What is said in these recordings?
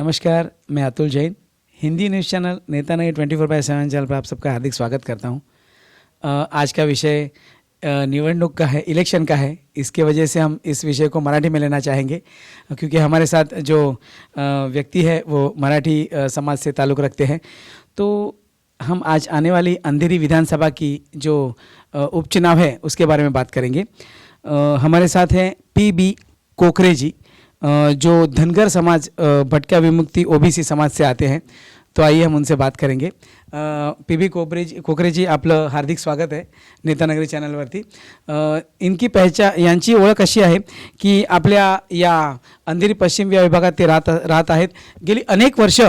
नमस्कार, मैं Atul Jain, Hindi news channel नेता नगर 24/7 चैनल पर आप सबका हार्दिक स्वागत करता हूं। आज का विषय निवडणूक का है, इलेक्शन का है। इसके वजह से हम इस विषय को मराठी में लेना चाहेंगे क्योंकि हमारे साथ जो व्यक्ति है वो मराठी समाज से ताल्लुक़ रखते हैं। तो हम आज आने वाली अंधेरी विधानसभा की जो उपचुनाव है उसके बारे में बात करेंगे। हमारे साथ हैं पी.बी. कोकरे जी, जो धनगर समाज भटक्या विमुक्ति ओबीसी समाज से आते हैं। तो आइए हम उनसे बात करेंगे। पी.बी. कोकरे जी, आपलं हार्दिक स्वागत आहे नेतानगरी चॅनलवरती। इनकी यांची ओळख अशी आहे की आपल्या या अंधेरी पश्चिम या विभागात ते राहत आहेत। गेली अनेक वर्ष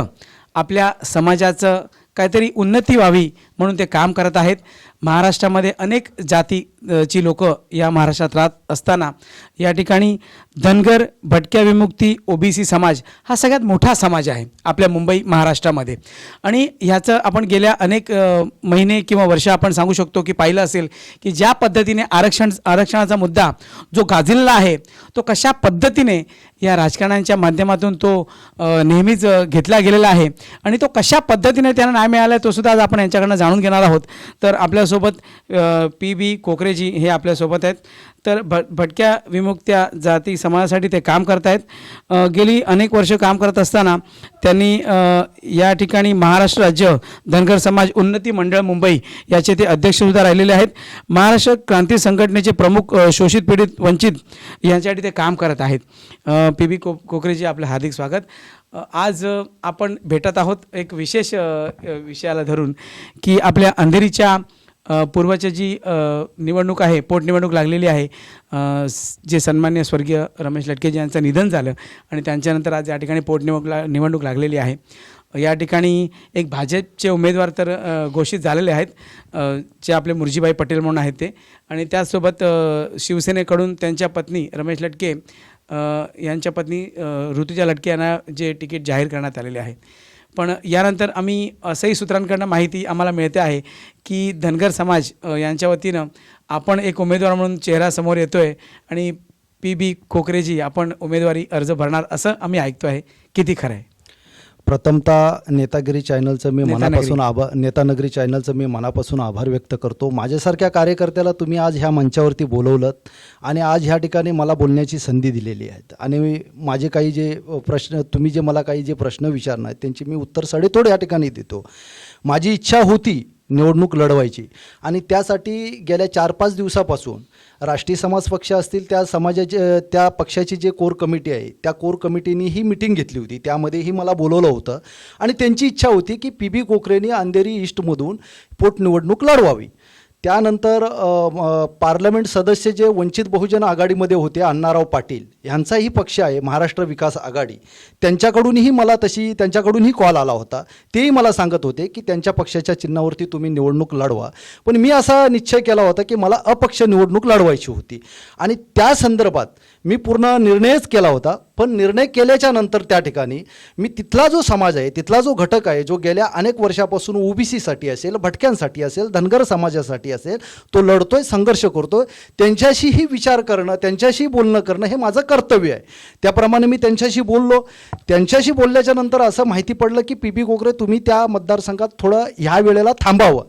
आपल्या समाजाचं काहीतरी उन्नती व्हावी म्हणून ते काम करत आहेत। महाराष्ट्रामध्ये अनेक जातीची लोक या महाराष्ट्रात राहत असताना या ठिकाणी धनगर भटक्या विमुक्ती ओबीसी समाज हा सगळ्यात मोठा समाज आहे आपल्या मुंबई महाराष्ट्रामध्ये। आणि ह्याचं आपण गेल्या अनेक महिने किंवा वर्ष आपण सांगू शकतो की पाहिलं असेल की ज्या पद्धतीने आरक्षणाचा मुद्दा जो गाजलेला आहे तो कशा पद्धतीने या राजकारण्यांच्या माध्यमातून तो नेहमीच घेतला गेलेला आहे आणि तो कशा पद्धतीने त्यांना न्याय मिळाला तो सुद्धा आज आपण यांच्याकडनं जाणून घेणार आहोत। तर आपल्यासोबत पी.बी. कोकरे जी हे आपल्यासोबत आहेत। तर भटक्या विमुक्त्या जाती समाजासाठी ते काम करत आहेत। गेली अनेक वर्ष काम करत असताना त्यांनी या ठिकाणी महाराष्ट्र राज्य धनगर समाज उन्नती मंडळ मुंबई याचे ते अध्यक्षसुद्धा राहिलेले आहेत। महाराष्ट्र क्रांती संघटनेचे प्रमुख शोषित पीडित वंचित यांच्यासाठी ते काम करत आहेत। पी.बी. कोकरे जी, आपलं हार्दिक स्वागत। आज आपण भेटत आहोत एक विशेष विषयाला धरून की आपल्या अंधेरीच्या पूर्वच्या जी निवडणूक आहे, पोटनिवडणूक लागलेली आहे, जे सन्मान्य स्वर्गीय रमेश लटके जी यांचं निधन झालं आणि त्यांच्यानंतर आज या ठिकाणी निवडणूक लागलेली आहे। या ठिकाणी एक भाजपचे उमेदवार तर घोषित झालेले आहेत, जे आपले मुर्जीबाई पटेल म्हणून आहेत ते, आणि त्याचसोबत शिवसेनेकडून त्यांच्या पत्नी रमेश लटके यांच्या पत्नी ऋतुजा लटके यांना जे तिकीट जाहीर करण्यात आलेले आहे। पण यानंतर आम्ही असंही सूत्रांकडून माहिती आम्हाला मिळते आहे की धनगर समाज यांच्या वतीनं आपण एक उमेदवार म्हणून चेहरा समोर येतो आहे आणि पी.बी. कोकरेजी आपण उमेदवारी अर्ज भरणार असं आम्ही ऐकतो आहे। किती खरं आहे? प्रथमतः नेतानगरी चॅनलचं मी मनापासून आभार व्यक्त करतो। माझ्यासारख्या कार्यकर्त्याला तुम्ही आज ह्या मंचावरती बोलवलत आणि आज ह्या ठिकाणी मला बोलण्याची संधी दिलेली आहे आणि माझे काही जे प्रश्न तुम्ही जे मला काही जे प्रश्न विचारणार आहेत त्यांची मी उत्तर सडेतोड या ठिकाणी देतो। माझी इच्छा होती निवडणूक लढवायची आणि त्यासाठी गेल्या 4-5 दिवसापासून राष्ट्रीय समाज पक्ष असतील त्या पक्षाची जे कोर कमिटी आहे त्या कोर कमिटीने ही मीटिंग घेतली होती, त्यामध्येही मला बोलवलं होतं आणि त्यांची इच्छा होती की पी.बी. कोकरेंनी अंधेरी ईस्टमधून पोटनिवडणूक लढवावी। त्यानंतर पार्लमेंट सदस्य जे वंचित बहुजन आघाडीमध्ये होते अण्णाराव पाटील यांचाही पक्ष आहे महाराष्ट्र विकास आघाडी, त्यांच्याकडूनही कॉल आला होता। तेही मला सांगत होते की त्यांच्या पक्षाच्या चिन्हावरती तुम्ही निवडणूक लढवा, पण मी असा निश्चय केला होता की मला अपक्ष निवडणूक लढवायची होती आणि त्या संदर्भात मी पूर्ण निर्णयच केला होता। पण निर्णय केल्याच्या नंतर त्या ठिकाणी मी तिथला जो समाज आहे, तिथला जो घटक आहे, जो गेल्या अनेक वर्षापासून ओबीसीसाठी असेल, भटक्यांसाठी असेल, धनगर समाजासाठी असेल, तो लढतोय, संघर्ष करतोय, त्यांच्याशीही विचार करणं, त्यांच्याशी बोलणं करणं हे माझं कर्तव्य आहे। त्याप्रमाणे मी त्यांच्याशी बोललो। त्यांच्याशी बोलल्याच्या नंतर असं माहिती पडलं की पी.बी. कोकरे तुम्ही त्या मतदारसंघात थोडं ह्या वेळेला थांबावं,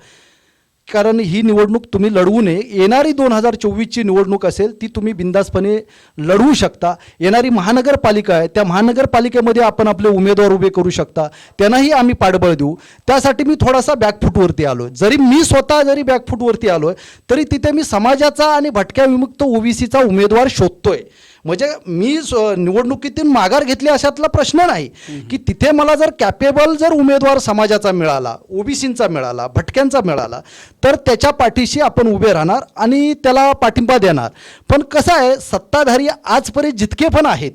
कारण ही निवडणूक तुम्ही लढवू नये। येणारी 2024ची निवडणूक असेल ती तुम्ही बिंदासपणे लढवू शकता। येणारी महानगरपालिका आहे, त्या महानगरपालिकेमध्ये आपण आपले उमेदवार उभे करू शकता, त्यांनाही आम्ही पाठबळ देऊ। त्यासाठी मी थोडासा बॅकफूटवरती आलो आहे। मी स्वतः बॅकफूटवरती आलो आहे तरी तिथे मी समाजाचा आणि भटक्या विमुक्त ओबीसीचा उमेदवार शोधतोय। म्हणजे मी निवडणुकीतून माघार घेतली अशातला प्रश्न नाही की तिथे मला जर कॅपेबल उमेदवार समाजाचा मिळाला, ओबीसींचा मिळाला, भटक्यांचा मिळाला तर त्याच्या पाठीशी आपण उभे राहणार आणि त्याला पाठिंबा देणार। पण कसं आहे, सत्ताधारी आजपर्यंत जितके पण आहेत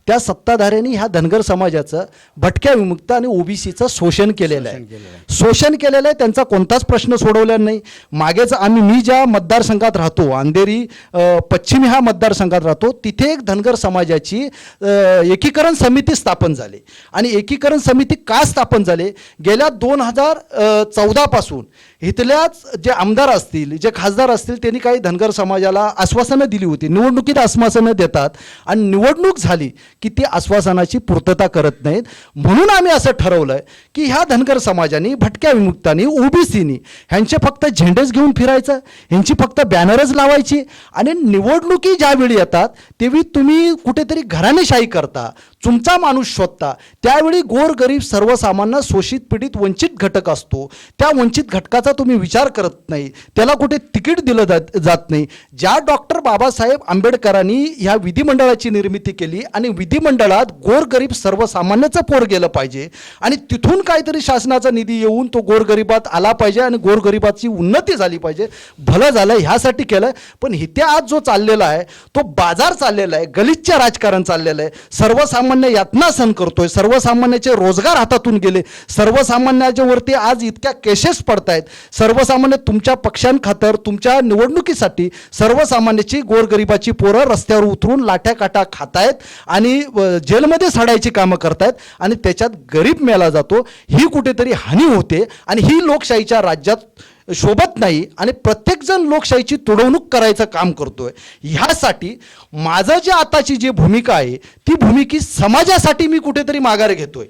त्या सत्ताधाऱ्यांनी ह्या धनगर समाजाचं, भटक्या विमुक्त आणि ओबीसीचं शोषण केलेलं आहे। त्यांचा कोणताच प्रश्न सोडवला नाही। मागेच मी ज्या मतदारसंघात राहतो, अंधेरी पश्चिम ह्या मतदारसंघात राहतो, तिथे एक धनगर समाजाची एकीकरण समिती स्थापन झाली आणि एकीकरण समिती का स्थापन झाली, गेल्या 2014 पासून इथल्याच जे आमदार असतील, जे खासदार असतील, त्यांनी काही धनगर समाजाला आश्वासनं दिली होती, निवडणुकीत आश्वासनं देतात आणि निवडणूक झाली की ती आश्वासनाची पूर्तता करत नाहीत. म्हणून आम्ही असं ठरवलं की ह्या धनगर समाजाने, भटक्या विमुक्तांनी, ओबीसीनी ह्यांचे फक्त झेंडेच घेऊन फिरायचं, ह्यांची फक्त बॅनरच लावायची आणि निवडणुकी ज्यावेळी येतात तेव्हा तुम्ही कुठेतरी घराणेशाही करता, तुमचा माणूस शोधता. त्यावेळी गोरगरीब सर्वसामान्य शोषित पीडित वंचित घटक असतो, त्या वंचित घटकाचा तुम्ही विचार करत नाही, त्याला कुठे तिकीट दिलं जात नाही. ज्या डॉक्टर बाबासाहेब आंबेडकरांनी ह्या विधिमंडळाची निर्मिती केली आणि विधिमंडळात गोरगरीब सर्वसामान्याचं पोर गेलं पाहिजे आणि तिथून काहीतरी शासनाचा निधी येऊन तो गोरगरिबात आला पाहिजे आणि गोरगरिबाची उन्नती झाली पाहिजे, भलं झालं ह्यासाठी केलं. पण इथे आज जो चाललेला आहे तो बाजार चाललेला आहे, गलिच्छ राजकारण चाललेलं आहे. सर्वसामान्य यातना सहन करतोय, सर्वसामान्याचे रोजगार हातातून गेले, सर्वसामान्याच्या वरती आज इतक्या केसेस पडत आहेत. सर्वसामान्य तुमच्या पक्षांखातर, तुमच्या निवडणुकीसाठी सर्वसामान्याची, गोरगरिबाची पोरं रस्त्यावर उतरून लाठ्या काटा खातायत आणि जेलमध्ये सडायची कामं करतायत आणि त्याच्यात गरीब मेला जातो. ही कुठेतरी हानी होते आणि ही लोकशाहीच्या राज्यात शोभत नाही आणि प्रत्येकजण लोकशाहीची तुडवणूक करायचं काम करतोय. ह्यासाठी माझं जे आताची जी भूमिका आहे ती भूमिका समाजासाठी मी कुठेतरी माघार घेतोय.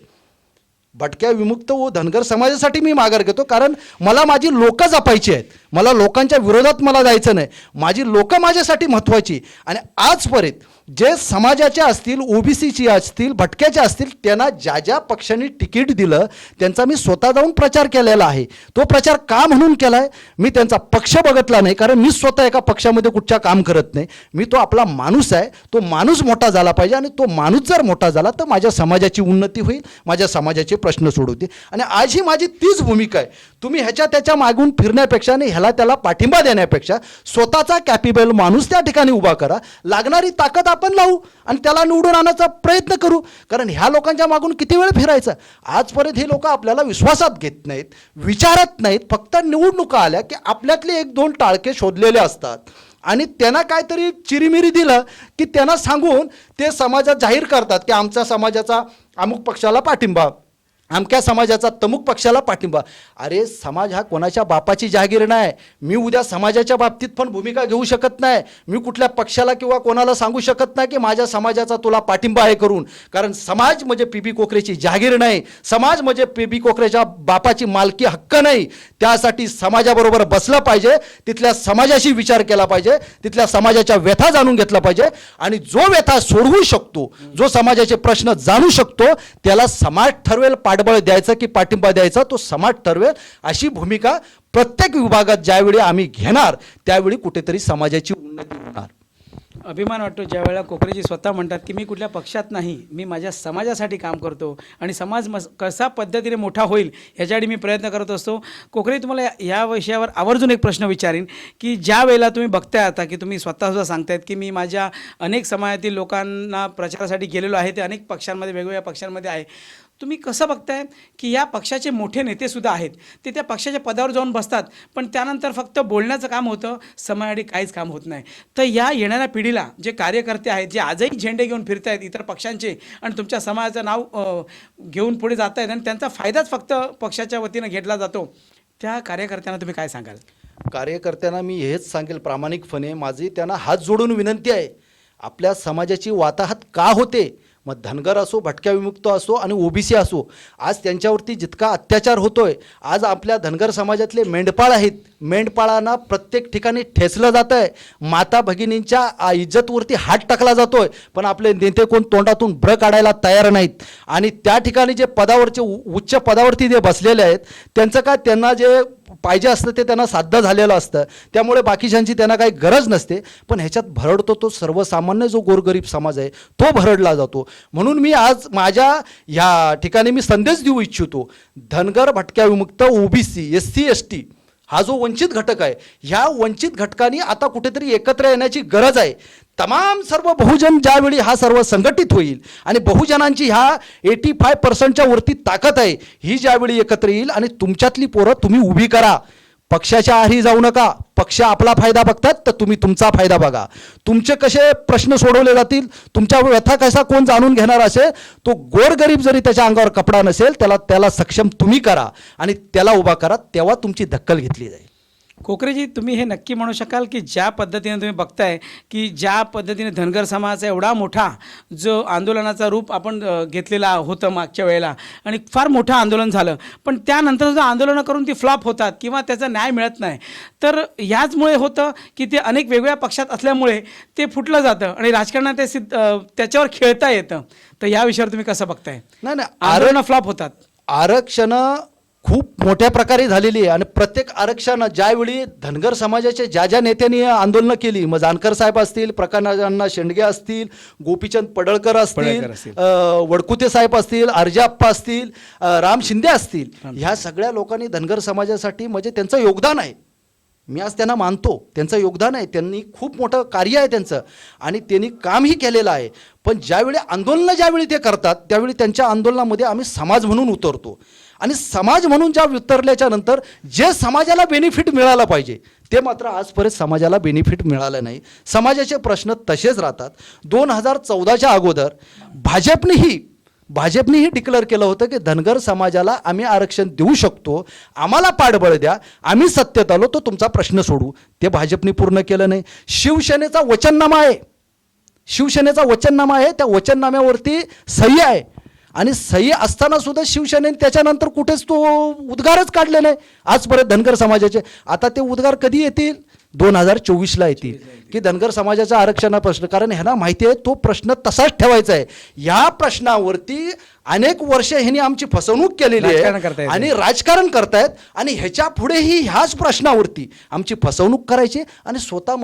भटक्या विमुक्त व धनगर समाजासाठी मी माघार घेतो, कारण मला माझी लोकं जपायची आहेत. मला लोकांच्या विरोधात मला जायचं नाही. माझी लोकं माझ्यासाठी महत्त्वाची. आणि आजपर्यंत जे समाजाचे असतील, ओबीसीची असतील, भटक्याचे असतील, त्यांना ज्या ज्या पक्षांनी तिकीट दिलं त्यांचा मी स्वतः जाऊन प्रचार केलेला आहे. तो प्रचार का म्हणून केला आहे, मी त्यांचा पक्ष बघितला नाही, कारण मी स्वतः एका पक्षामध्ये कुठच्या काम करत नाही. मी तो आपला माणूस आहे, तो माणूस मोठा झाला पाहिजे आणि तो माणूस जर मोठा झाला तर माझ्या समाजाची उन्नती होईल, माझ्या समाजाचे प्रश्न सोडवतील. आणि आज ही माझी तीच भूमिका आहे. तुम्ही ह्याच्या त्याच्या मागून फिरण्यापेक्षा आणि ह्याला त्याला पाठिंबा देण्यापेक्षा स्वतःचा कॅपेबल माणूस त्या ठिकाणी उभा करा, लागणारी ताकद आपण लावू आणि त्याला निवडून आणण्याचा प्रयत्न करू. कारण ह्या लोकांच्या मागून किती वेळ फिरायचं. आजपर्यंत हे लोक आपल्याला विश्वासात घेत नाहीत, विचारत नाहीत. फक्त निवडणुका आल्या की आपल्यातले एक दोन टाळके शोधलेले असतात आणि त्यांना काहीतरी चिरीमिरी दिलं की त्यांना सांगून ते समाजात जाहीर करतात की आमच्या समाजाचा अमुक पक्षाला पाठिंबा, अमक्या समाजाचा तमुक पक्षाला पाठिंबा. अरे समाज हा कोणाच्या बापाची जहागीर नाही. मी उद्या समाजाच्या बाबतीत पण भूमिका घेऊ शकत नाही. मी कुठल्या पक्षाला किंवा कोणाला सांगू शकत नाही की माझ्या समाजाचा तुला पाठिंबा आहे करून, कारण समाज म्हणजे पीबी कोकरेची जहागीर नाही. समाज म्हणजे पीबी कोकरेच्या बापाची मालकी हक्क नाही. त्यासाठी समाजाबरोबर बसलं पाहिजे, तिथल्या समाजाशी विचार केला पाहिजे, तिथल्या समाजाच्या व्यथा जाणून घेतला पाहिजे आणि जो व्यथा सोडवू शकतो, जो समाजाचे प्रश्न जाणू शकतो त्याला समाज ठरवेल पाठबळ द्यायचं की पाठिंबा द्यायचा, तो समाज ठरवेल. अशी भूमिका प्रत्येक विभागात ज्यावेळी आम्ही घेणार त्यावेळी कुठेतरी समाजाची उन्नती होणार. अभिमान वाटतो ज्या वेळेला कोकरेजी स्वतः म्हणतात की मी कुठल्या पक्षात नाही, मी माझ्या समाजासाठी काम करतो आणि समाज कसा पद्धतीने मोठा होईल ह्याच्यासाठी मी प्रयत्न करत असतो. कोकरे, तुम्हाला या विषयावर आवर्जून एक प्रश्न विचारीन की ज्या वेळेला तुम्ही बघताय आता की तुम्ही स्वतःसुद्धा सांगतायत की मी माझ्या अनेक समाजातील लोकांना प्रचारासाठी गेलेलो आहे, ते अनेक पक्षांमध्ये, वेगवेगळ्या पक्षांमध्ये आहे, तुम्ही कसं बघताय की या पक्षाचे मोठे नेतेसुद्धा आहेत, ते त्या पक्षाच्या पदावर जाऊन बसतात पण त्यानंतर फक्त बोलण्याचं काम होतं, समाजासाठी काहीच काम होत नाही. तर या येणाऱ्या पिढीला जे कार्यकर्ते आहेत, जे आजही झेंडे घेऊन फिरत आहेत इतर पक्षांचे आणि तुमच्या समाजाचं नाव घेऊन पुढे जात आहेत आणि त्यांचा फायदाच फक्त पक्षाच्या वतीनं घेतला जातो, त्या कार्यकर्त्यांना तुम्ही काय सांगाल? कार्यकर्त्यांना मी हेच सांगेल प्रामाणिकपणे, माझी त्यांना हात जोडून विनंती आहे, आपल्या समाजाची वाताहत का होते, मग धनगर असो, भटक्या विमुक्त असो आणि ओबीसी असो, आज त्यांच्यावरती जितका अत्याचार होतोय, आज आपल्या धनगर समाजातले मेंढपाळ आहेत, मेंढपाळांना प्रत्येक ठिकाणी ठेचलं जातं आहे, माता भगिनींच्या इज्जतवरती हात टाकला जातोय, पण आपले नेते कोण तोंडातून ब्र काढायला तयार नाहीत. आणि त्या ठिकाणी जे पदावरचे उच्च पदावरती जे बसलेले आहेत त्यांचं काय, त्यांना जे पाहिजे असतं ते त्यांना साध्य झालेलं असतं, त्यामुळे बाकीच्यांची त्यांना काही गरज नसते. पण ह्याच्यात भरडतो तो सर्वसामान्य जो गोरगरीब समाज आहे तो भरडला जातो. म्हणून मी आज माझ्या ह्या ठिकाणी मी संदेश देऊ इच्छितो, धनगर, भटक्या विमुक्त, ओबीसी, SC ST हा जो वंचित घटक आहे, ह्या वंचित घटकांनी आता कुठेतरी एकत्र येण्याची गरज आहे. तमाम सर्व बहुजन ज्यावेळी हा सर्व संघटित होईल आणि बहुजनांची ह्या 85% वरती ताकद आहे, ही ज्यावेळी एकत्र येईल आणि तुमच्यातली पोरं तुम्ही उभी करा. पक्षाच्या आहारी जाऊ नका. पक्ष आपला फायदा बघतात तर तुम्ही तुमचा फायदा बघा. तुमचे कसे प्रश्न सोडवले जातील, तुमच्या व्यथा कसा कोण जाणून घेणार असेल, तो गोरगरीब जरी त्याच्या अंगावर कपडा नसेल त्याला सक्षम तुम्ही करा आणि त्याला उभा करा, तेव्हा तुमची दखल घेतली जाईल. कोकरेजी, तुम्ही हे नक्की म्हणू शकाल की ज्या पद्धतीने तुम्ही बघताय की ज्या पद्धतीने धनगर समाजाचा एवढा मोठा जो आंदोलनाचा रूप आपण घेतलेला होतं मागच्या वेळेला आणि फार मोठं आंदोलन झालं, पण त्यानंतर सुद्धा आंदोलनं करून ती फ्लॉप होतात किंवा त्याचा न्याय मिळत नाही, तर ह्याचमुळे होतं की ते अनेक वेगवेगळ्या पक्षात असल्यामुळे ते फुटलं जातं आणि राजकारणात ते त्याच्यावर खेळता येतं. तर या विषयावर तुम्ही कसं बघताय? नाही आंदोलनं फ्लॉप होतात. आरक्षण खूप मोठ्या प्रकारे झालेली आहे आणि प्रत्येक आरक्षण ज्यावेळी धनगर समाजाच्या ज्या नेत्यांनी आंदोलनं केली, मग जानकर साहेब असतील, प्रकाश अण्णा शेंडगे असतील, गोपीचंद पडळकर असतील, वडकुते साहेब असतील, अर्जाप्पा असतील, राम शिंदे असतील, ह्या सगळ्या लोकांनी धनगर समाजासाठी म्हणजे त्यांचं योगदान आहे. मी आज त्यांना मानतो, त्यांचं योगदान आहे, त्यांनी खूप मोठं कार्य आहे त्यांचं आणि त्यांनी कामही केलेलं आहे. पण ज्यावेळी आंदोलनं ज्यावेळी ते करतात त्यावेळी त्यांच्या आंदोलनामध्ये आम्ही समाज म्हणून उतरतो आणि समाज म्हणून ज्या उतरल्याच्या नंतर जे समाजाला बेनिफिट मिळालं पाहिजे ते मात्र आजपर्यंत समाजाला बेनिफिट मिळालं नाही. समाजाचे प्रश्न तसेच राहतात. 2014च्या अगोदर भाजपनेही डिक्लेअर केलं होतं की धनगर समाजाला आम्ही आरक्षण देऊ शकतो, आम्हाला पाठबळ द्या, आम्ही सत्तेत आलो तर तुमचा प्रश्न सोडू. ते भाजपने पूर्ण केलं नाही. शिवसेनेचा वचननामा आहे, त्या वचननाम्यावरती सही आहे आणि सही असताना सुद्धा शिवसेनेने त्याच्यानंतर कुठेच तो उद्गारच काढले नाही आजपर्यंत धनगर समाजाचे. आता ते उद्गार कधी येतील? 2024ला येतील की धनगर समाजाचा आरक्षणा प्रश्न, कारण ह्यांना माहिती आहे तो प्रश्न तसाच ठेवायचा आहे. या प्रश्नावरती अनेक वर्ष ह्यांनी आमची फसवणूक केलेली आहे आणि राजकारण करतायत आणि ह्याच्या पुढेही ह्याच प्रश्नावरती आमची फसवणूक करायची आणि स्वतः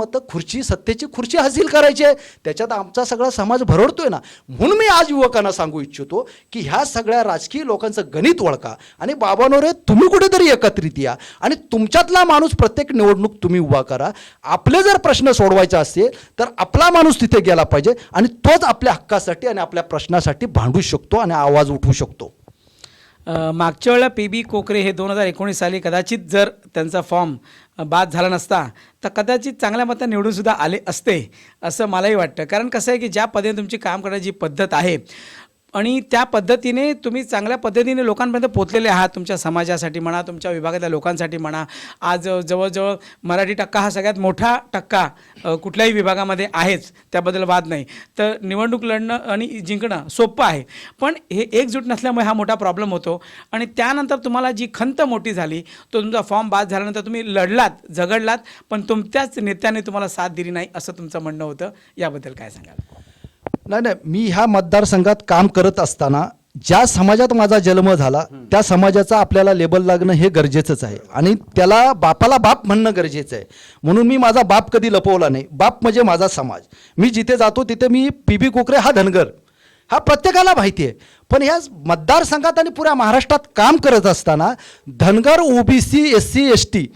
सत्तेची खुर्ची हासिल करायची आहे. त्याच्यात आमचा सगळा समाज भरडतोय ना. म्हणून मी आज युवकांना सांगू इच्छितो की ह्या सगळ्या राजकीय लोकांचं गणित ओळखा आणि बाबांनो रे, तुम्ही कुठेतरी एकत्रित या आणि तुमच्यातला माणूस प्रत्येक निवडणूक तुम्ही उभा करा. आपले जर प्रश्न सोडवायचा असेल तर आपला माणूस तिथे गेला पाहिजे आणि तोच आपल्या हक्कासाठी आणि आपल्या प्रश्नासाठी भांडू शकतो आणि आवाज उठवू शकतो. मागच्या वेळेला PB कोकरे हे 2019 साली कदाचित जर त्यांचा फॉर्म बाद झाला नसता तर कदाचित चांगल्या मतांनी निवडून सुद्धा आले असते असं मलाही वाटतं. कारण कसं आहे की ज्या पद्धतीने तुमची काम करण्याची पद्धत आहे आणि त्या पद्धतीने तुम्ही चांगल्या पद्धतीने लोकांपर्यंत पोचलेले आहात. तुमच्या समाजासाठी म्हणा, तुमच्या विभागातल्या लोकांसाठी म्हणा. आज जवळजवळ मराठी टक्का हा सगळ्यात मोठा टक्का कुठल्याही विभागामध्ये आहेच, त्याबद्दल वाद नाही. तर निवडणूक लढणं आणि जिंकणं सोपं आहे, पण हे एकजूट नसल्यामुळे हा मोठा प्रॉब्लेम होतो. आणि त्यानंतर तुम्हाला जी खंत मोठी झाली, तो तुमचा फॉर्म बाद झाल्यानंतर तुम्ही लढलात, झगडलात, पण तुमच्याच नेत्याने तुम्हाला साथ दिली नाही असं तुमचं म्हणणं होतं. याबद्दल काय सांगाल? नाही, मी ह्या मतदारसंघात काम करत असताना ज्या समाजात माझा जन्म झाला त्या समाजाचा आपल्याला लेबल लागणं हे गरजेचंच आहे आणि त्याला बापाला बाप म्हणणं गरजेचं आहे. म्हणून मी माझा बाप कधी लपवला नाही. बाप म्हणजे माझा समाज. मी जिथे जातो तिथे मी PB कोकरे हा धनगर, हा प्रत्येकाला माहिती आहे. पण ह्या मतदारसंघात आणि पुऱ्या महाराष्ट्रात काम करत असताना धनगर, OBC, SC, ST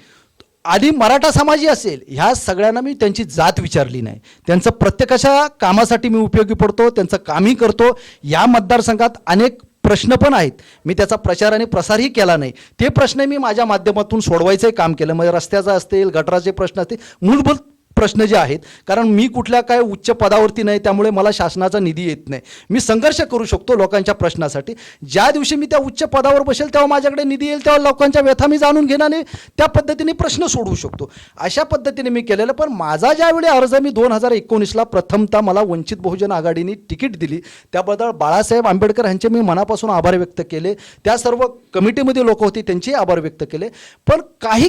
आणि मराठा समाजी असेल, ह्या सगळ्यांना मी त्यांची जात विचारली नाही. त्यांचं प्रत्येकाच्या कामासाठी मी उपयोगी पडतो, त्यांचं कामही करतो. या मतदारसंघात अनेक प्रश्न पण आहेत, मी त्याचा प्रचार आणि प्रसारही केला नाही. ते प्रश्न मी माझ्या माध्यमातून सोडवायचंही काम केलं. म्हणजे रस्त्याचा असतील, गटाराचे प्रश्न असतील, मूलभूत प्रश्न जे आहेत. कारण मी कुठल्या काय उच्च पदावरती नाही, त्यामुळे मला शासनाचा निधी येत नाही. मी संघर्ष करू शकतो लोकांच्या प्रश्नासाठी. ज्या दिवशी मी त्या उच्च पदावर बसेल तेव्हा माझ्याकडे निधी येईल, तेव्हा लोकांच्या व्यथा मी जाणून घेणार आणि त्या पद्धतीने प्रश्न सोडवू शकतो. अशा पद्धतीने मी केलेलं. पण माझा ज्यावेळी अर्ज मी 2019ला प्रथमतः मला वंचित बहुजन आघाडीने तिकीट दिली, त्याबद्दल बाळासाहेब आंबेडकर यांचे मी मनापासून आभार व्यक्त केले. त्या सर्व कमिटीमध्ये लोक होती त्यांचेही आभार व्यक्त केले. पण काही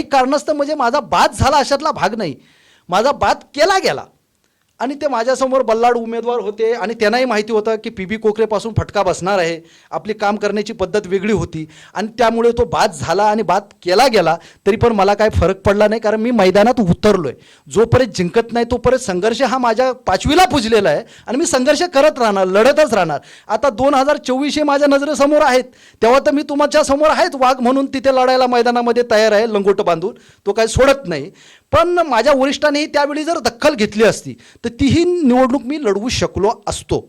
कारणास्तव म्हणजे माझा बाद झाला अशातला भाग नाही. माझा बाद केला गेला आणि ते माझ्यासमोर बल्लाड उमेदवार होते आणि त्यांनाही माहिती होतं की PB कोकरेपासून फटका बसणार आहे. आपली काम करण्याची पद्धत वेगळी होती आणि त्यामुळे तो बाद झाला आणि बाद केला गेला. तरी पण मला काय फरक पडला नाही, कारण मी मैदानात उतरलो आहे. जोपर्यंत जिंकत नाही तोपर्यंत संघर्ष हा माझ्या 5वीला पुजलेला आहे आणि मी संघर्ष करत राहणार, लढतच राहणार. आता 2024 हे माझ्या नजरेसमोर आहेत, तेव्हा तर मी तुमच्या समोर आहेत वाघ म्हणून तिथे लढायला मैदानामध्ये तयार आहे, लंगोट बांधून. तो काही सोडत नाही. पण माझ्या वरिष्ठांनीही त्यावेळी जर दखल घेतली असती तर तीही निवडणूक मी लढवू शकलो असतो.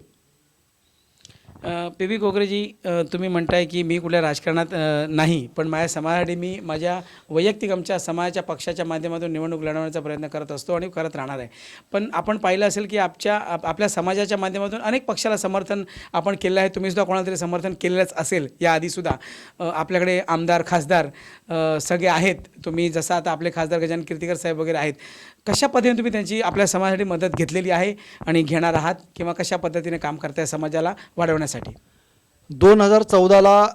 पी बी कोकरेजी, तुम्ही म्हणताय की मी कुठल्या राजकारणात नाही, पण माझ्या समाजासाठी मी माझ्या वैयक्तिक आमच्या समाजाच्या पक्षाच्या माध्यमातून निवडणूक लढवण्याचा प्रयत्न करत असतो आणि करत राहणार आहे. पण आपण पाहिलं असेल की आपल्या समाजाच्या माध्यमातून अनेक पक्षाला समर्थन आपण केलं आहे. तुम्हीसुद्धा कोणाला तरी समर्थन केलेलंच असेल याआधीसुद्धा. आपल्याकडे आमदार खासदार सगळे आहेत. तुम्ही जसं आता आपले खासदार गजानन कीर्तिकर साहेब वगैरे आहेत, कशा पद्धतीने तुम्ही त्यांची आपल्या समाजासाठी मदत घेतलेली आहे आणि घेणार आहात, किंवा कशा पद्धतीने काम करताय समाजाला वाढवण्यासाठी? 2014ला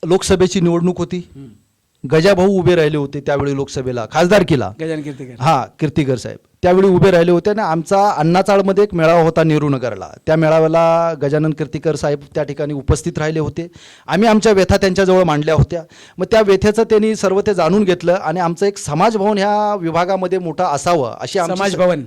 लोकसभेची निवडणूक होती. गजाभाऊ उभे राहिले होते त्यावेळी लोकसभेला, खासदारकीला. गजानन कीर्तिकर, हां, कीर्तिकर साहेब त्यावेळी उभे राहिले होते आणि आमचा अण्णाचाळमध्ये एक मेळावा होता नेहरूनगरला. त्या मेळाव्याला गजानन कीर्तिकर साहेब त्या ठिकाणी उपस्थित राहिले होते. आम्ही आमच्या व्यथा त्यांच्याजवळ मांडल्या होत्या. मग त्या व्यथेचं त्यांनी सर्व ते जाणून घेतलं आणि आमचं एक समाजभवन ह्या विभागामध्ये मोठं असावं अशी समाजभवन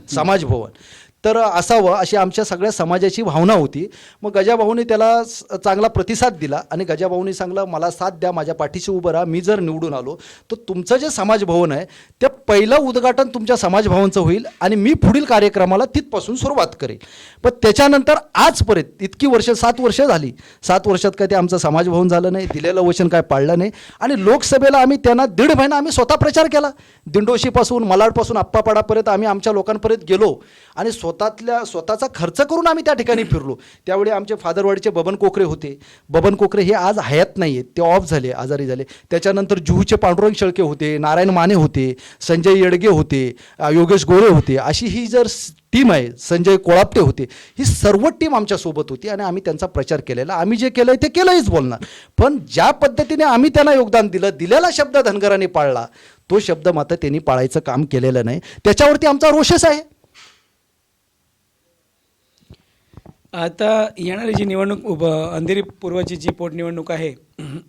तर असावं अशी आमच्या सगळ्या समाजाची भावना होती. मग गजाभाऊने त्याला चांगला प्रतिसाद दिला आणि गजाभाऊने सांगलं, मला साथ द्या, माझ्या पाठीशी उभं राहा, मी जर निवडून आलो तर तुमचं जे समाजभवन आहे ते पहिलं उद्घाटन तुमच्या समाजभवनचं होईल आणि मी पुढील कार्यक्रमाला तिथपासून सुरुवात करेल. पण त्याच्यानंतर आजपर्यंत इतकी वर्ष, 7 वर्ष झाली, 7 वर्षात काय ते आमचं समाजभवन झालं नाही, दिलेलं वचन काय पाळलं नाही. आणि लोकसभेला आम्ही त्यांना 1.5 महिना आम्ही स्वतः प्रचार केला. दिंडोशीपासून मलाडपासून आप्पापाडापर्यंत आम्ही आमच्या लोकांपर्यंत गेलो आणि स्वतःचा खर्च करून आम्ही त्या ठिकाणी फिरलो. त्यावेळी आमचे फादरवाडीचे बबन कोकरे होते. बबन कोकरे हे आज हयात नाही आहेत, ते ऑफ झाले, आजारी झाले. त्याच्यानंतर जुहूचे पांडुरंग शेळके होते, नारायण माने होते, संजय येडगे होते, योगेश गोळे होते. अशी ही जर टीम आहे, संजय कोळापटे होते, ही सर्व टीम आमच्यासोबत होती आणि आम्ही त्यांचा प्रचार केलेला. आम्ही जे केलं ते केलंच बोलणार. पण ज्या पद्धतीने आम्ही त्यांना योगदान दिलं, दिलेला शब्द धनगरांनी पाळला, तो शब्द मात्र त्यांनी पाळायचं काम केलेलं नाही. त्याच्यावरती आमचा रोषच आहे. आता येणारी जी निवडणूक अंधेरी पूर्वची जी पोटनिवडणूक आहे,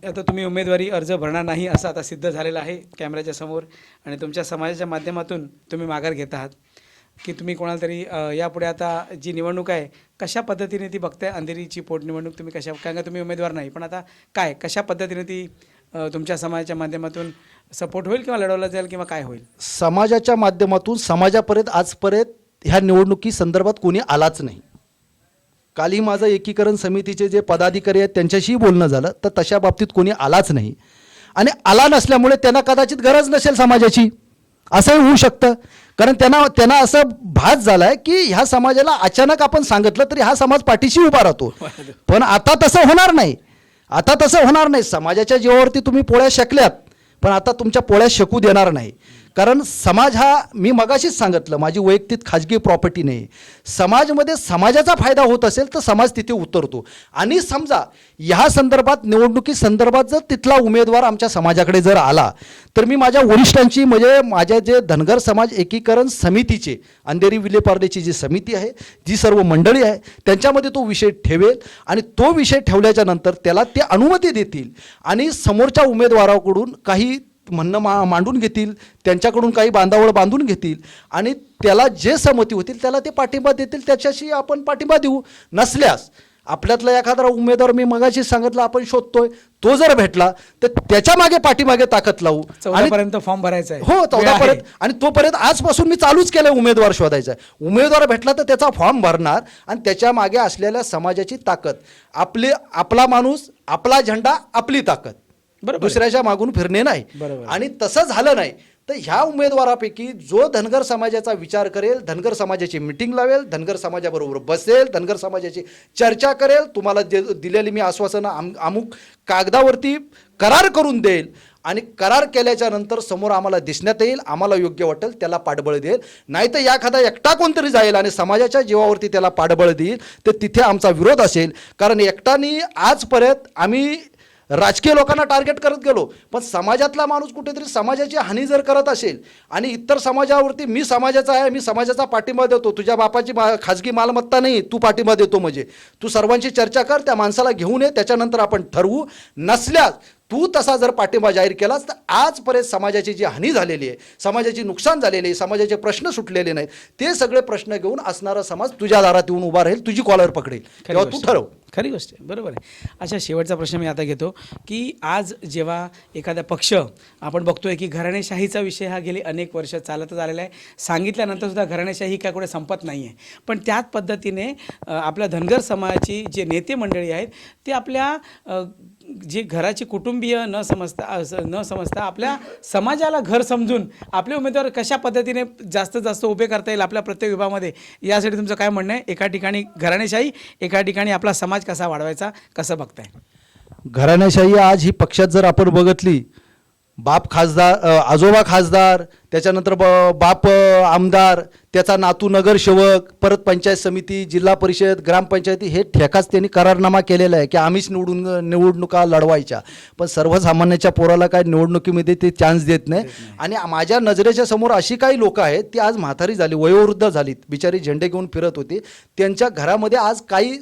आता तुम्ही उमेदवारी अर्ज भरणार नाही असं आता सिद्ध झालेलं आहे कॅमेऱ्याच्या समोर, आणि तुमच्या समाजाच्या माध्यमातून तुम्ही माघार घेत आहात की तुम्ही कोणाला तरी यापुढे आता जी निवडणूक आहे कशा पद्धतीने ती बघताय? अंधेरीची पोटनिवडणूक तुम्ही कारण का तुम्ही उमेदवार नाही, पण आता काय कशा पद्धतीने ती तुमच्या समाजाच्या माध्यमातून सपोर्ट होईल किंवा लढवला जाईल किंवा काय होईल? समाजाच्या माध्यमातून समाजापर्यंत आजपर्यंत ह्या निवडणुकी संदर्भात कोणी आलाच नाही. कालही माझं एकीकरण समितीचे जे पदाधिकारी आहेत त्यांच्याशीही बोलणं झालं, तर तशा बाबतीत कोणी आलाच नाही. आणि आला नसल्यामुळे त्यांना कदाचित गरज नसेल समाजाची, असंही होऊ शकतं. कारण त्यांना असं भास झाला आहे की ह्या समाजाला अचानक आपण सांगितलं तरी हा समाज पाठीशी उभा राहतो. पण आता तसं होणार नाही, आता तसं होणार नाही. समाजाच्या जीवावरती तुम्ही पोळ्या शेकल्यात, पण आता तुमच्या पोळ्या शेकू देणार नाही. कारण समाज हा, मी मगाशीच सांगितलं, माझी वैयक्तिक खाजगी प्रॉपर्टी नाही. समाजमध्ये समाजाचा फायदा होत असेल तर समाज तिथे उतरतो. आणि समजा ह्या संदर्भात, निवडणुकी संदर्भात जर तिथला उमेदवार आमच्या समाजाकडे जर आला तर मी माझ्या वरिष्ठांची, म्हणजे माझ्या जे धनगर समाज एकीकरण समितीचे, अंधेरी विलेपार्लेची जी समिती आहे, जी सर्व मंडळी आहे, त्यांच्यामध्ये तो विषय ठेवेल आणि तो विषय ठेवल्याच्या नंतर त्याला ते अनुमती देतील आणि समोरच्या उमेदवाराकडून काही म्हणणं मांडून घेतील, त्यांच्याकडून काही बांधावळ बांधून घेतील आणि त्याला जे सहमती होतील त्याला ते पाठिंबा देतील. त्याच्याशी आपण पाठिंबा देऊ. नसल्यास आपल्यातला एखादा उमेदवार, मी मगाशी सांगितलं, आपण शोधतोय, तो जर भेटला तर त्याच्या मागे पाठीमागे ताकद लावू. 14 पर्यंत फॉर्म भरायचा आहे. हो, 14 पर्यंत. आणि तोपर्यंत आजपासून मी चालूच केलंय उमेदवार शोधायचा. उमेदवार भेटला तर त्याचा फॉर्म भरणार आणि त्याच्या मागे असलेल्या समाजाची ताकद, आपला माणूस, आपला झेंडा, आपली ताकद, दुसऱ्याच्या मागून फिरणे नाही. आणि तसं झालं नाही तर ह्या उमेदवारापैकी जो धनगर समाजाचा विचार करेल, धनगर समाजाची मिटिंग लावेल, धनगर समाजाबरोबर बसेल, धनगर समाजाची चर्चा करेल, तुम्हाला दिलेली मी आश्वासनं अमुक कागदावरती करार करून देईल आणि करार केल्याच्या नंतर समोर आम्हाला दिसण्यात येईल, आम्हाला योग्य वाटेल त्याला पाठबळ देईल. नाही तर एखादा एकटा कोणतरी जाईल आणि समाजाच्या जीवावरती त्याला पाठबळ देईल तर तिथे आमचा विरोध असेल. कारण एकट्याने आजपर्यंत आम्ही राजकीय लोकांना टार्गेट करत गेलो, पण समाजातला माणूस कुठेतरी समाजाची हानी जर करत असेल आणि इतर समाजावरती, मी समाजाचा आहे, मी समाजाचा पाठिंबा देतो, तुझ्या बापाची खाजगी मालमत्ता नाही, तू पाठिंबा देतो, म्हणजे तू सर्वांची चर्चा कर, त्या माणसाला घेऊन ये, त्याच्यानंतर आपण ठरवू. नसल्यास तू तसा जर पाठिंबा जाहीर केलास तर आजपर्यंत समाजाची जी हानी झालेली आहे, समाजाची नुकसान झालेली आहे, समाजाचे प्रश्न सुटलेले नाहीत, ते सगळे प्रश्न घेऊन असणारा समाज तुझ्या दारात येऊन उभा राहील, तुझी कॉलर पकडेल, तेव्हा तू ठरव. खरी गोष्ट आहे, बरोबर आहे. अच्छा, शेवटचा प्रश्न मी आता घेतो की आज जेव्हा एखादा पक्ष आपण बघतोय की घराणेशाहीचा विषय हा गेली अनेक वर्ष चालतच आलेला आहे, सांगितल्यानंतर सुद्धा घराणेशाही काय कुठे संपत नाही आहे, पण त्याच पद्धतीने आपल्या धनगर समाजाची जे नेते मंडळी आहेत ते आपल्या जे घराची कुटुंबीय न समजता आपल्या समाजाला घर समजून आपले उमेदवार कशा पद्धतीने जास्तीत जास्त उभे करता येईल आपल्या प्रत्येक विभागामध्ये, यासाठी तुमचं काय म्हणणं आहे? एका ठिकाणी घराणेशाही, एका ठिकाणी आपला समाज कसा वाढवायचा, कसं बघताय? घराणेशाही आज ही पक्षात जर आपण बघितली, बाप खासदार, आजोबा खासदार, त्याच्यानंतर बाप आमदार, त्याचा नातू नगरसेवक, परत पंचायत समिती, जिल्हा परिषद, ग्रामपंचायती, हे ठेकाच त्यांनी करारनामा केलेला आहे की आम्हीच निवडणुका लढवायच्या. पण सर्वसामान्याच्या पोराला काय निवडणुकीमध्ये ते चान्स देत नाही. आणि माझ्या नजरेच्या समोर अशी काही लोक आहेत ती आज म्हातारी झाली, वयोवृद्ध झालीत, बिचारी झेंडे घेऊन फिरत होती, त्यांच्या घरामध्ये आज काही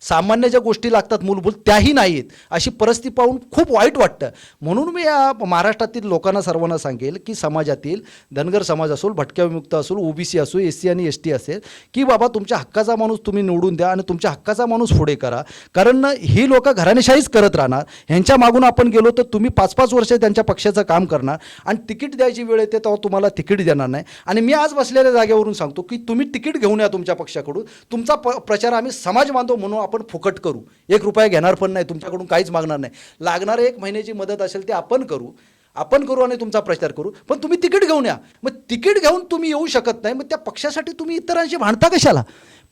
सामान्य ज्या गोष्टी लागतात मूलभूत त्याही नाहीत. अशी परिस्थिती पाहून खूप वाईट वाटतं. म्हणून मी या महाराष्ट्रातील लोकांना सर्वांना सांगेल की समाजातील धनगर समाज असो, भटक्या विमुक्त असो, ओबीसी असो, SC आणि ST असेल, की बाबा तुमच्या हक्काचा माणूस तुम्ही निवडून द्या आणि तुमच्या हक्काचा माणूस पुढे करा. कारण ही लोक घराणेशाहीच करत राहणार. ह्यांच्या मागून आपण गेलो तर तुम्ही 5-5 वर्ष त्यांच्या पक्षाचं काम करणार आणि तिकीट द्यायची वेळ येते तेव्हा तुम्हाला तिकीट देणार नाही. आणि मी आज बसलेल्या जागेवरून सांगतो की तुम्ही तिकीट घेऊन या तुमच्या पक्षाकडून, तुमचा प्रचार आम्ही समाज बांधव म्हणून आपण फुकट करू, 1 रुपया घेणार पण नाही, तुमच्याकडून काहीच मागणार नाही. लागणारे 1 महिन्याची मदत असेल ते आपण करू आणि तुमचा प्रचार करू. पण तुम्ही तिकीट घेऊन या. मग तिकीट घेऊन तुम्ही येऊ शकत नाही, मग त्या पक्षासाठी तुम्ही इतरांशी भांडता कशाला?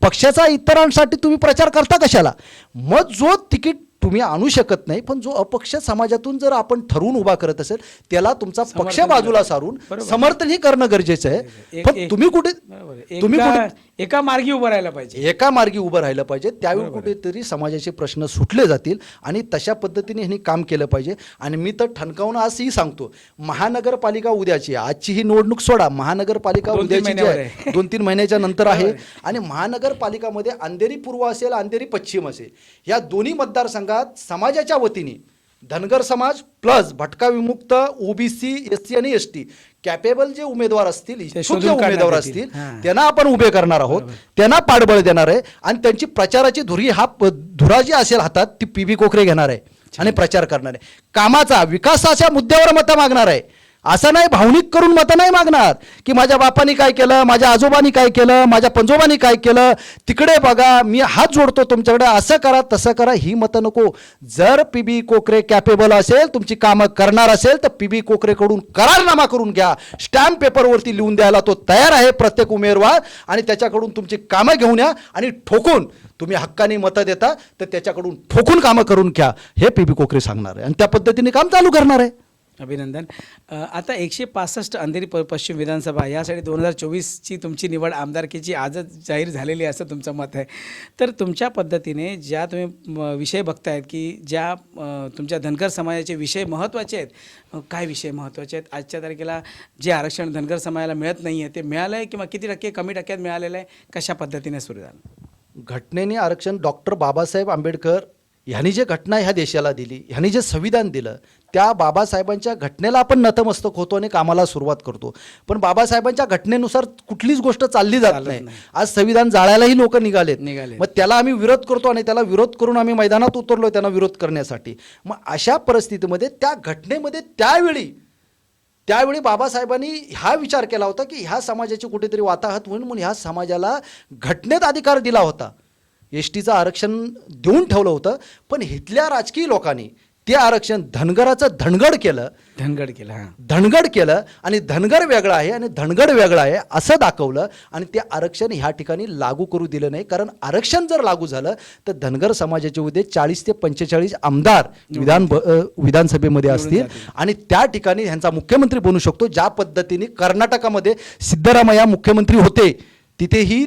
पक्षाचा इतरांसाठी तुम्ही प्रचार करता कशाला? मग जो तिकीट तुम्ही आणू शकत नाही, पण जो अपक्ष समाजातून जर आपण ठरवून उभा करत असेल त्याला तुमचा पक्ष बाजूला सारून समर्थनही करणं गरजेचं आहे. पण तुम्ही कुठे एका मार्गी उभं राहायला पाहिजे, एका मार्गी उभं राहिलं पाहिजे. त्यावेळी कुठेतरी समाजाचे प्रश्न सुटले जातील आणि तशा पद्धतीने ह्यांनी काम केलं पाहिजे. आणि मी तर ठणकावून आजही सांगतो, महानगरपालिका उद्याची, आजची ही निवडणूक सोडा, महानगरपालिका उद्याची जी आहे 2-3 महिन्याच्या नंतर आहे. आणि महानगरपालिकामध्ये अंधेरी पूर्व असेल, अंधेरी पश्चिम असेल, या दोन्ही मतदारसंघात समाजाच्या वतीने धनगर समाज प्लस भटका विमुक्त, OBC, SC आणि ST कॅपेबल जे उमेदवार असतील, इच्छुक जे उमेदवार असतील, त्यांना आपण उभे करणार आहोत, त्यांना पाठबळ देणार आहे. आणि त्यांची प्रचाराची धुरा जी असेल हातात ती PB कोकरे घेणार आहे आणि प्रचार करणार आहे. कामाचा, विकासाच्या मुद्द्यावर मतं मागणार आहे. असं नाही भावनिक करून मतं नाही मागणार की माझ्या बापानी काय केलं, माझ्या आजोबांनी काय केलं, माझ्या पंजोबांनी काय केलं, तिकडे बघा, मी हात जोडतो तुमच्याकडे, असं करा तसं करा, ही मतं नको. जर PB कोकरे कॅपेबल असेल, तुमची कामं करणार असेल, तर PB कोकरेकडून करारनामा करून घ्या. स्टॅम्प पेपरवरती लिहून द्यायला तो तयार आहे प्रत्येक उमेदवार. आणि त्याच्याकडून तुमची कामं घेऊन या आणि ठोकून तुम्ही हक्काने मतं देता तर त्याच्याकडून ठोकून कामं करून घ्या, हे PB कोकरे सांगणार आहे आणि त्या पद्धतीने काम चालू करणार आहे. अभिनंदन. आता 165 अंधेरी पश्चिम विधानसभा यासाठी 2024ची तुमची निवड आमदारकीची आजच जाहीर झालेली असं तुमचं मत आहे. तर तुमच्या पद्धतीने ज्या तुम्ही विषय बघतायत की ज्या तुमच्या धनगर समाजाचे विषय महत्त्वाचे आहेत, काय विषय महत्त्वाचे आहेत आजच्या तारखेला? जे आरक्षण धनगर समाजाला मिळत नाही आहे ते मिळालं आहे किंवा किती टक्के, कमी टक्क्यात मिळालेलं आहे, कशा पद्धतीने सुरू झालं? घटनेने आरक्षण डॉक्टर बाबासाहेब आंबेडकर ह्यांनी जे घटना ह्या देशाला दिली, ह्यांनी जे संविधान दिलं, त्या बाबासाहेबांच्या घटनेला आपण नतमस्तक होतो आणि कामाला सुरुवात करतो. पण बाबासाहेबांच्या घटनेनुसार कुठलीच गोष्ट चालली जात नाही. आज संविधान जाळायलाही लोक निघालेत. मग त्याला आम्ही विरोध करतो आणि त्याला विरोध करून आम्ही मैदानात उतरलो त्यांना विरोध करण्यासाठी. मग अशा परिस्थितीमध्ये त्या घटनेमध्ये त्यावेळी बाबासाहेबांनी हा विचार केला होता की ह्या समाजाची कुठेतरी वाताहत होईल म्हणून ह्या समाजाला घटनेत अधिकार दिला होता. STचं आरक्षण देऊन ठेवलं होतं. पण इथल्या राजकीय लोकांनी ते आरक्षण धनगराचं धनगड केलं आणि धनगर वेगळा आहे आणि धनगड वेगळा आहे असं दाखवलं आणि ते आरक्षण ह्या ठिकाणी लागू करू दिलं नाही. कारण आरक्षण जर लागू झालं तर धनगर समाजाचे उद्या 40 ते 45 आमदार विधानसभेमध्ये असतील आणि त्या ठिकाणी ह्यांचा मुख्यमंत्री बनू शकतो. ज्या पद्धतीने कर्नाटकामध्ये सिद्धरामय्या मुख्यमंत्री होते तिथेही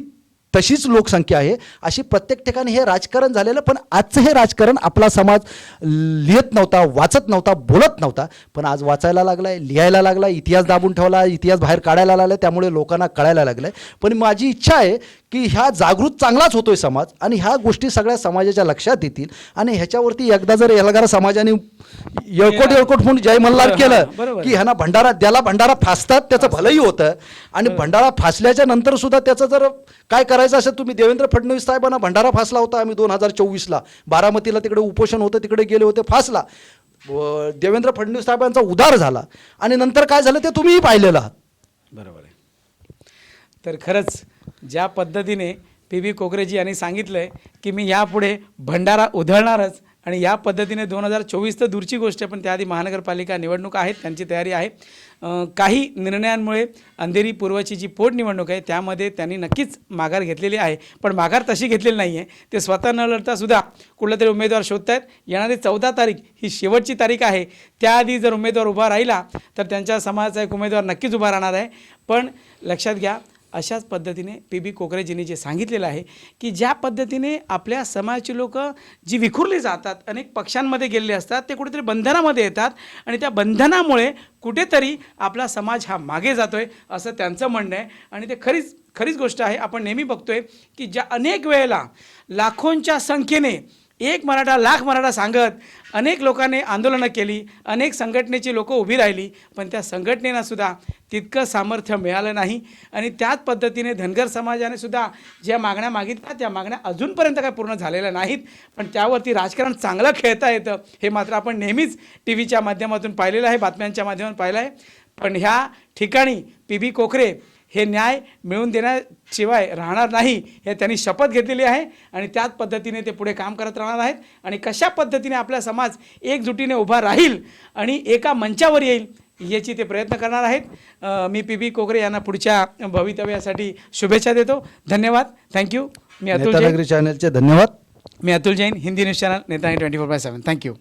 तशीच लोकसंख्या आहे. अशी प्रत्येक ठिकाणी हे राजकारण झालेलं. पण आजचं हे राजकारण आपला समाज लिहित नव्हता, वाचत नव्हता, बोलत नव्हता. पण आज वाचायला लागलाय, लिहायला लागला, इतिहास दाबून ठेवला, इतिहास बाहेर काढायला लागला, त्यामुळे लोकांना कळायला लागलंय. पण माझी इच्छा आहे की ह्या जागृत चांगलाच होतोय समाज आणि ह्या गोष्टी सगळ्या समाजाच्या लक्षात येतील आणि ह्याच्यावरती एकदा जर एल्गार समाजाने येळकोट म्हणून जय मल्हार केलं की ह्यांना भंडारा फासतात, त्याचं भलंही होतं. आणि भंडारा फासल्याच्या नंतर सुद्धा त्याचं जर काय करायचं असेल तुम्ही देवेंद्र फडणवीस साहेबांना भंडारा फासला होता आम्ही 2024ला बारामतीला तिकडे उपोषण होतं तिकडे गेले होते फासला देवेंद्र फडणवीस साहेबांचा उद्धार झाला आणि नंतर काय झालं ते तुम्हीही पाहिलेलं आहात. बरोबर आहे. तर खरंच ज्या पद्धतीने पी बी कोकरेजी यांनी सांगितलं आहे की मी यापुढे भंडारा उधळणारच आणि या पद्धतीने 2024 तर दूरची गोष्ट आहे, पण त्याआधी महानगरपालिका निवडणूक आहेत, त्यांची तयारी आहे. काही निर्णयांमुळे अंधेरी पूर्वची जी पोटनिवडणूक आहे त्यामध्ये त्यांनी नक्कीच माघार घेतलेली आहे, पण माघार तशी घेतलेली नाही आहे. ते स्वतः न लढतासुद्धा कुठला तरी उमेदवार शोधत आहेत. येणारी 14 तारीख ही शेवटची तारीख आहे. त्याआधी जर उमेदवार उभा राहिला तर त्यांच्या समाजाचा एक उमेदवार नक्कीच उभा राहणार आहे. पण लक्षात घ्या, अशाच पद्धतीने पी बी कोकरेजींनी जे सांगितलेलं आहे की ज्या पद्धतीने आपल्या समाजाची लोक जी विखुरली जातात, अनेक पक्षांमध्ये गेलेले असतात, ते कुठेतरी बंधनामध्ये येतात आणि त्या बंधनामुळे कुठेतरी आपला समाज हा मागे जातोय असं त्यांचं म्हणणं आहे. आणि ते खरीच गोष्ट आहे. आपण नेहमी बघतोय की ज्या अनेक वेळेला लाखोंच्या संख्येने एक मराठा लाख मराठा सांगत अनेक लोकांनी आंदोलनं केली, अनेक संघटनेची लोकं उभी राहिली, पण त्या संघटनेनं सुद्धा तितकं सामर्थ्य मिळालं नाही. आणि त्याच पद्धतीने धनगर समाजाने सुद्धा ज्या मागण्या मागितल्या त्या मागण्या अजूनपर्यंत काय पूर्ण झालेल्या नाहीत. पण त्यावरती राजकारण चांगलं खेळता येतं हे मात्र आपण नेहमीच टी व्हीच्या माध्यमातून पाहिलेलं आहे, बातम्यांच्या माध्यमातून पाहिलं आहे. पण ह्या ठिकाणी पी बी कोकरे हे न्याय मिळवून देण्याशिवाय राहणार नाही हे त्यांनी शपथ घेतलेली आहे आणि त्याच पद्धतीने ते पुढे काम करत राहणार आहेत. आणि कशा पद्धतीने आपला समाज एकजुटीने उभा राहील आणि एका मंचावर येईल याची ते प्रयत्न करणार आहेत. मी पी बी कोकरे यांना पुढच्या भवितव्यासाठी शुभेच्छा देतो. धन्यवाद. थँक्यू. मी अतुल जैन, नेतानगरी चॅनलचे धन्यवाद. हिंदी न्यूज चॅनल नेता 24/7. थँक्यू.